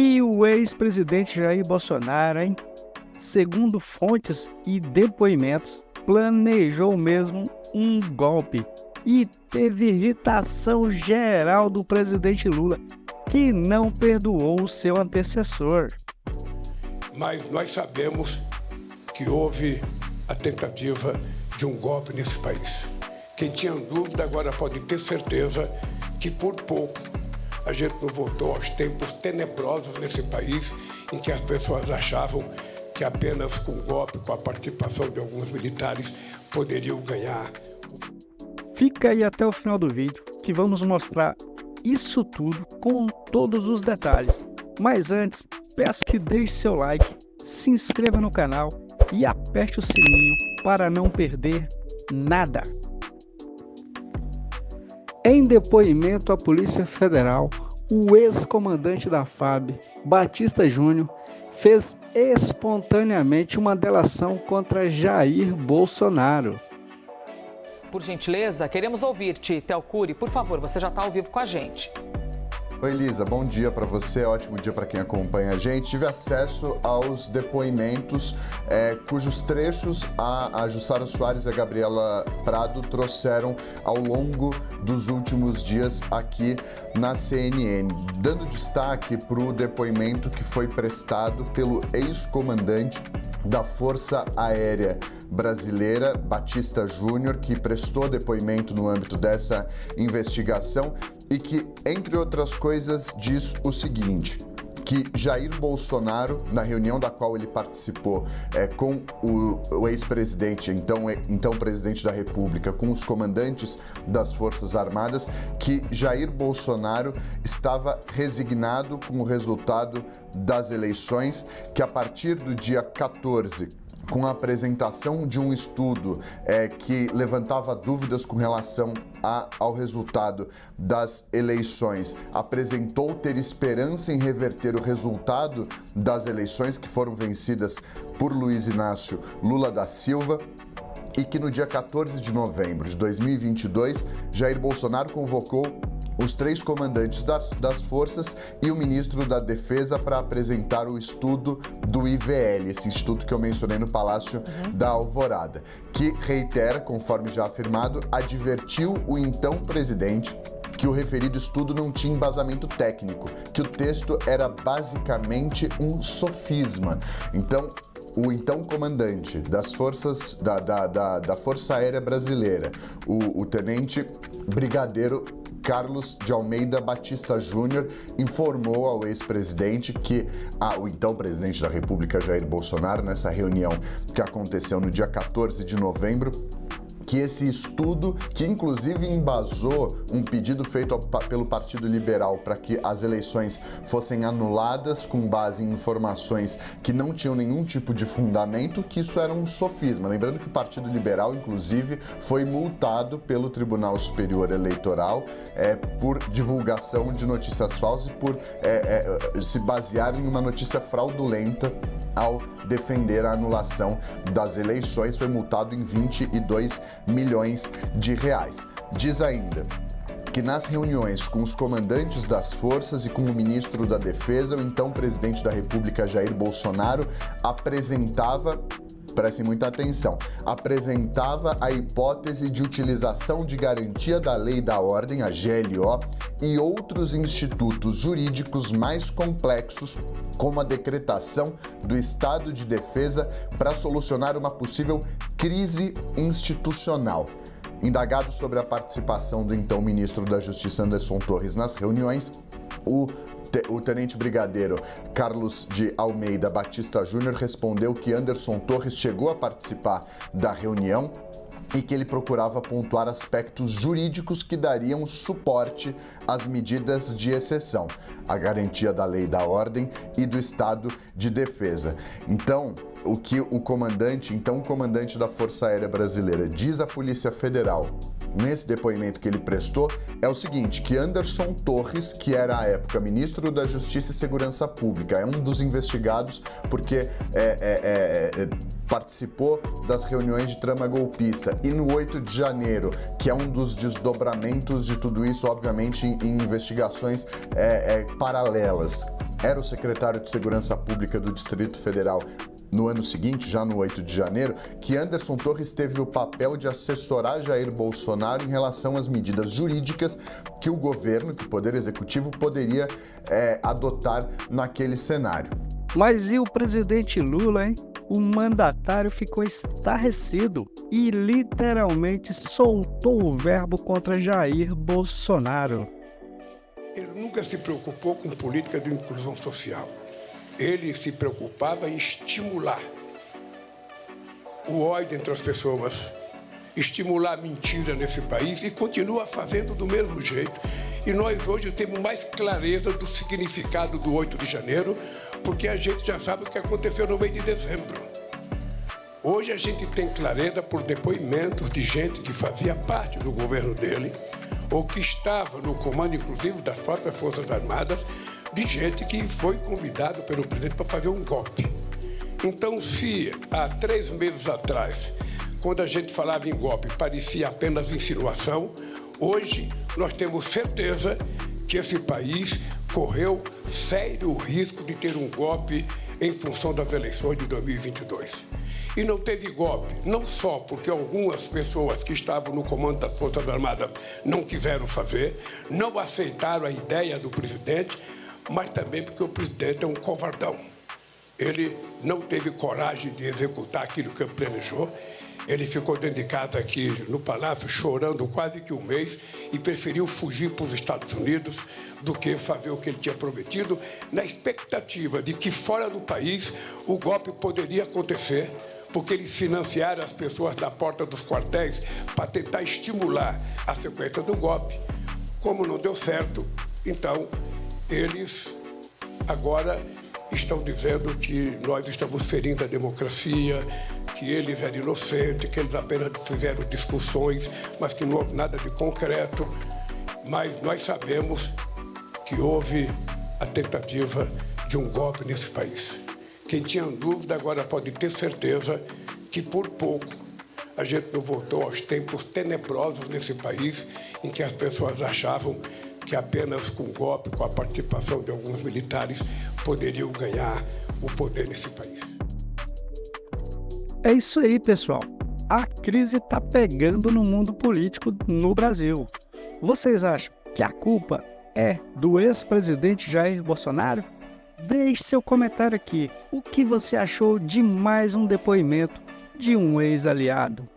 E o ex-presidente Jair Bolsonaro, hein? Segundo fontes e depoimentos, planejou mesmo um golpe e teve irritação geral do presidente Lula, que não perdoou o seu antecessor. Mas nós sabemos que houve a tentativa de um golpe nesse país. Quem tinha dúvida agora pode ter certeza que por pouco a gente não voltou aos tempos tenebrosos nesse país em que as pessoas achavam que apenas com o golpe, com a participação de alguns militares, poderiam ganhar. Fica aí até o final do vídeo que vamos mostrar isso tudo com todos os detalhes. Mas antes, peço que deixe seu like, se inscreva no canal e aperte o sininho para não perder nada. Em depoimento à Polícia Federal, o ex-comandante da FAB, Batista Júnior, fez espontaneamente uma delação contra Jair Bolsonaro. Por gentileza, queremos ouvir-te, Theo Cury. Por favor, você já está ao vivo com a gente. Oi, Lisa, bom dia para você, ótimo dia para quem acompanha a gente. Tive acesso aos depoimentos cujos trechos a Jussara Soares e a Gabriela Prado trouxeram ao longo dos últimos dias aqui na CNN, dando destaque para o depoimento que foi prestado pelo ex-comandante da Força Aérea Brasileira, Batista Júnior, que prestou depoimento no âmbito dessa investigação e que, entre outras coisas, diz o seguinte: que Jair Bolsonaro, na reunião da qual ele participou com o ex-presidente, então presidente da República, com os comandantes das Forças Armadas, que Jair Bolsonaro estava resignado com o resultado das eleições, que a partir do dia 14, com a apresentação de um estudo que levantava dúvidas com relação ao resultado das eleições, apresentou ter esperança em reverter o resultado das eleições que foram vencidas por Luiz Inácio Lula da Silva, e que no dia 14 de novembro de 2022, Jair Bolsonaro convocou os 3 comandantes das forças e o ministro da Defesa para apresentar o estudo do IVL, esse instituto que eu mencionei no Palácio da Alvorada, que reitera, conforme já afirmado, advertiu o então presidente que o referido estudo não tinha embasamento técnico, que o texto era basicamente um sofisma. Então, o então comandante das forças da Força Aérea Brasileira, o tenente brigadeiro Carlos de Almeida Batista Júnior, informou ao ex-presidente que o então presidente da República, Jair Bolsonaro, nessa reunião que aconteceu no dia 14 de novembro, que esse estudo, que inclusive embasou um pedido feito pelo Partido Liberal para que as eleições fossem anuladas com base em informações que não tinham nenhum tipo de fundamento, que isso era um sofisma. Lembrando que o Partido Liberal, inclusive, foi multado pelo Tribunal Superior Eleitoral por divulgação de notícias falsas e por se basear em uma notícia fraudulenta ao defender a anulação das eleições. Foi multado em 22 milhões de reais. Diz ainda que nas reuniões com os comandantes das forças e com o ministro da Defesa, o então presidente da República, Jair Bolsonaro, prestem muita atenção, apresentava a hipótese de utilização de garantia da lei e da ordem, a GLO, e outros institutos jurídicos mais complexos, como a decretação do estado de defesa para solucionar uma possível crise institucional. Indagado sobre a participação do então ministro da Justiça, Anderson Torres, nas reuniões, o tenente brigadeiro Carlos de Almeida Batista Júnior respondeu que Anderson Torres chegou a participar da reunião e que ele procurava pontuar aspectos jurídicos que dariam suporte às medidas de exceção, a garantia da lei e da ordem e do estado de defesa. Então, o que o comandante da Força Aérea Brasileira diz à Polícia Federal nesse depoimento que ele prestou é o seguinte, que Anderson Torres, que era à época ministro da Justiça e Segurança Pública, é um dos investigados porque participou das reuniões de trama golpista, e no 8 de janeiro, que é um dos desdobramentos de tudo isso, obviamente em investigações paralelas, era o secretário de Segurança Pública do Distrito Federal no ano seguinte, já no 8 de janeiro, que Anderson Torres teve o papel de assessorar Jair Bolsonaro em relação às medidas jurídicas que o governo, que o Poder Executivo, poderia adotar naquele cenário. Mas e o presidente Lula, hein? O mandatário ficou estarrecido e literalmente soltou o verbo contra Jair Bolsonaro. Ele nunca se preocupou com política de inclusão social. Ele se preocupava em estimular o ódio entre as pessoas, estimular a mentira nesse país e continua fazendo do mesmo jeito. E nós hoje temos mais clareza do significado do 8 de janeiro, porque a gente já sabe o que aconteceu no mês de dezembro. Hoje a gente tem clareza por depoimentos de gente que fazia parte do governo dele, ou que estava no comando, inclusive, das próprias Forças Armadas, de gente que foi convidado pelo presidente para fazer um golpe. Então, se há 3 meses atrás, quando a gente falava em golpe, parecia apenas insinuação, hoje nós temos certeza que esse país correu sério risco de ter um golpe em função das eleições de 2022. E não teve golpe, não só porque algumas pessoas que estavam no comando das Forças Armadas não quiseram fazer, não aceitaram a ideia do presidente, mas também porque o presidente é um covardão. Ele não teve coragem de executar aquilo que ele planejou. Ele ficou dentro de casa aqui no Palácio chorando quase que um mês e preferiu fugir para os Estados Unidos do que fazer o que ele tinha prometido, na expectativa de que fora do país o golpe poderia acontecer, porque eles financiaram as pessoas da porta dos quartéis para tentar estimular a sequência do golpe. Como não deu certo, então eles agora estão dizendo que nós estamos ferindo a democracia, que eles eram inocentes, que eles apenas fizeram discussões, mas que não houve nada de concreto. Mas nós sabemos que houve a tentativa de um golpe nesse país. Quem tinha dúvida agora pode ter certeza que por pouco a gente não voltou aos tempos tenebrosos nesse país em que as pessoas achavam que apenas com golpe, com a participação de alguns militares, poderiam ganhar o poder nesse país. É isso aí, pessoal. A crise está pegando no mundo político no Brasil. Vocês acham que a culpa é do ex-presidente Jair Bolsonaro? Deixe seu comentário aqui. O que você achou de mais um depoimento de um ex-aliado?